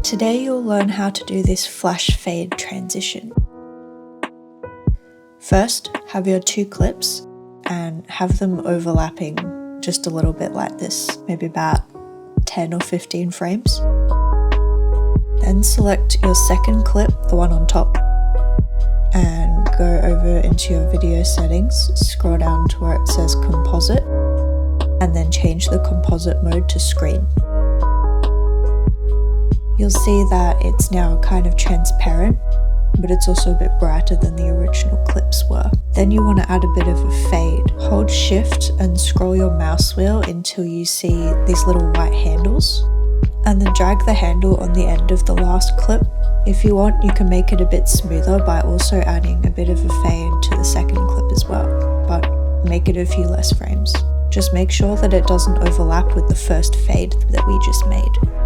Today you'll learn how to do this flash fade transition. First, have your 2 clips and have them overlapping just a little bit like this, maybe about 10 or 15 frames. Then select your second clip, the one on top, and go over into your video settings, scroll down to where it says composite, and then change the composite mode to screen. You'll see that it's now kind of transparent, but it's also a bit brighter than the original clips were. Then you want to add a bit of a fade. Hold shift and scroll your mouse wheel until you see these little white handles, and then drag the handle on the end of the last clip. If you want, you can make it a bit smoother by also adding a bit of a fade to the second clip as well, but make it a few less frames. Just make sure that it doesn't overlap with the first fade that we just made.